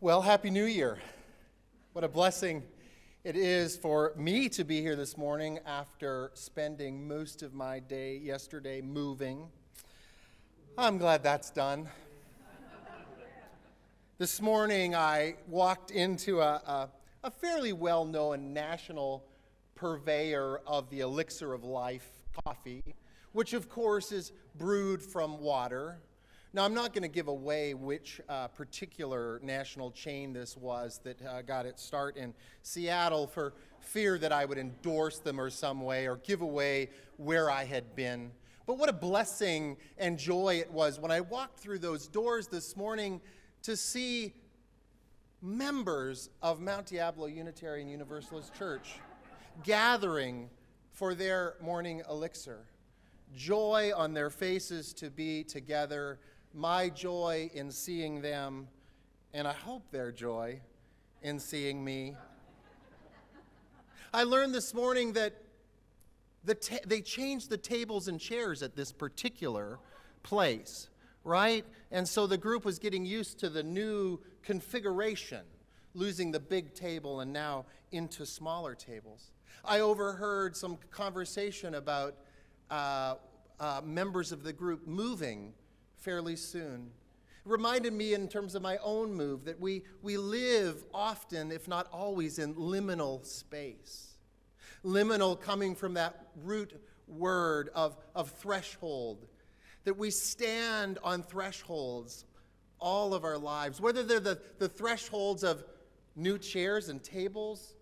Well, Happy New Year. What a blessing it is for me to be here this morning after spending most of my day yesterday moving. I'm glad that's done. This morning I walked into a fairly well-known national purveyor of the elixir of life, coffee, which of course is brewed from water. Now, I'm not going to give away which particular national chain this was that got its start in Seattle for fear that I would endorse them or some way or give away where I had been. But what a blessing and joy it was when I walked through those doors this morning to see members of Mount Diablo Unitarian Universalist Church gathering for their morning elixir. Joy on their faces to be together, my joy in seeing them, and I hope their joy in seeing me. I learned this morning that they changed the tables and chairs at this particular place, right? And so the group was getting used to the new configuration, losing the big table and now into smaller tables. I overheard some conversation about members of the group moving fairly soon. It reminded me in terms of my own move that we live often, if not always, in liminal space. Liminal coming from that root word of threshold, that we stand on thresholds all of our lives, whether they're the thresholds of new chairs and tables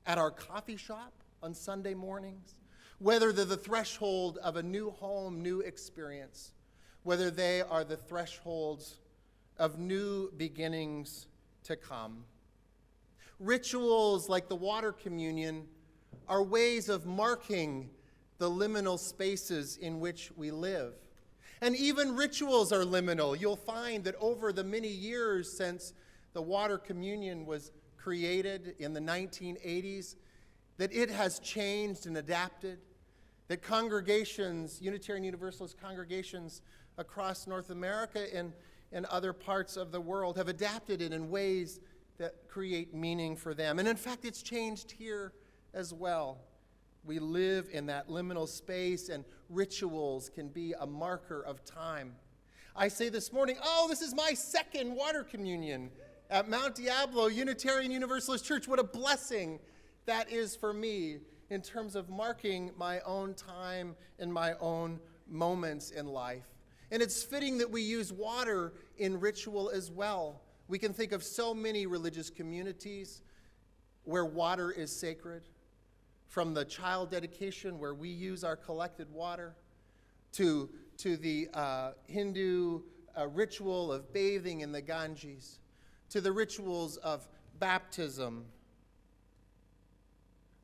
at our coffee shop on Sunday mornings, whether they're the threshold of a new home, new experience, whether they are the thresholds of new beginnings to come. Rituals like the water communion are ways of marking the liminal spaces in which we live. And even rituals are liminal. You'll find that over the many years since the water communion was created in the 1980s, that it has changed and adapted, that congregations, Unitarian Universalist congregations across North America and other parts of the world have adapted it in ways that create meaning for them. And in fact, it's changed here as well. We live in that liminal space, and rituals can be a marker of time. I say this morning, this is my second water communion at Mount Diablo Unitarian Universalist Church. What a blessing that is for me in terms of marking my own time and my own moments in life. And it's fitting that we use water in ritual as well. We can think of so many religious communities where water is sacred, from the child dedication where we use our collected water, to the Hindu ritual of bathing in the Ganges, to the rituals of baptism,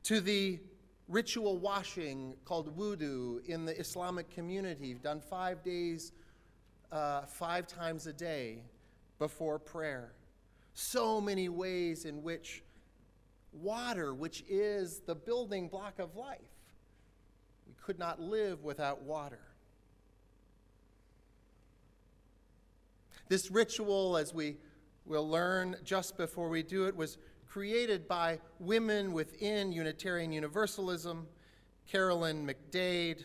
to the ritual washing called wudu in the Islamic community, done 5 days, 5 times a day before prayer. So many ways in which water, which is the building block of life, we could not live without water. This ritual, as we will learn just before we do it, was created by women within Unitarian Universalism, Carolyn McDade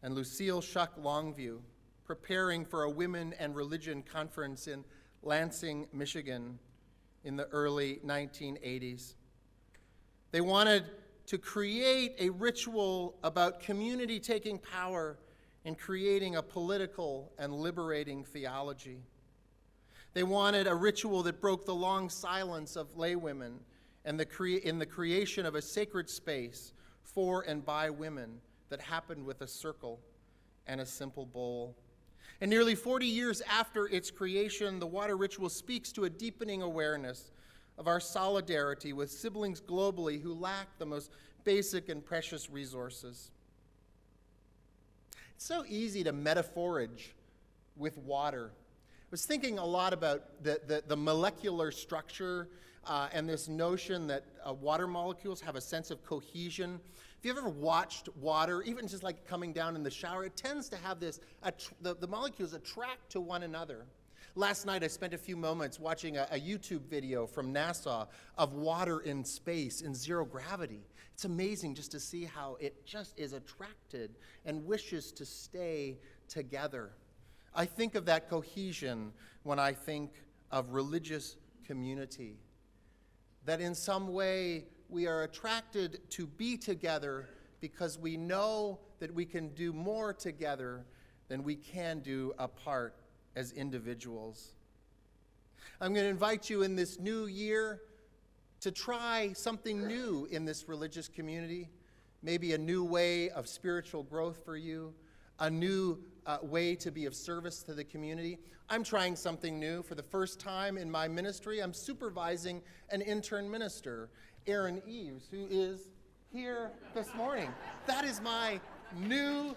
and Lucille Shuck Longview, preparing for a Women and Religion conference in Lansing, Michigan in the early 1980s. They wanted to create a ritual about community taking power and creating a political and liberating theology. They wanted a ritual that broke the long silence of laywomen and in the creation of a sacred space for and by women that happened with a circle and a simple bowl. And nearly 40 years after its creation, the water ritual speaks to a deepening awareness of our solidarity with siblings globally who lack the most basic and precious resources. It's so easy to metaphorage with water. I was thinking a lot about the molecular structure and this notion that water molecules have a sense of cohesion. If you've ever watched water, even just like coming down in the shower, it tends to have this, the molecules attract to one another. Last night I spent a few moments watching a YouTube video from NASA of water in space in zero gravity. It's amazing just to see how it just is attracted and wishes to stay together. I think of that cohesion when I think of religious community, that in some way we are attracted to be together because we know that we can do more together than we can do apart as individuals. I'm going to invite you in this new year to try something new in this religious community, maybe a new way of spiritual growth for you, a new way to be of service to the community. I'm trying something new for the first time in my ministry. I'm supervising an intern minister, Aaron Eves, who is here this morning. That's my new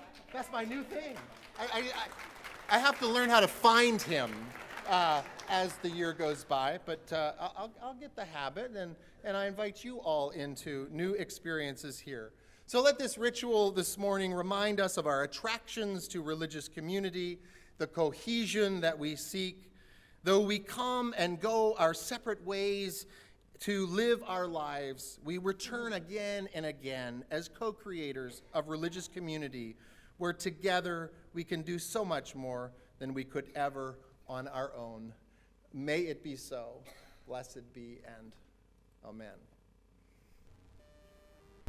thing. I have to learn how to find him as the year goes by, but I'll get the habit, and I invite you all into new experiences here. So let this ritual this morning remind us of our attractions to religious community, the cohesion that we seek. Though we come and go our separate ways to live our lives, we return again and again as co-creators of religious community, where together we can do so much more than we could ever on our own. May it be so. Blessed be, and amen.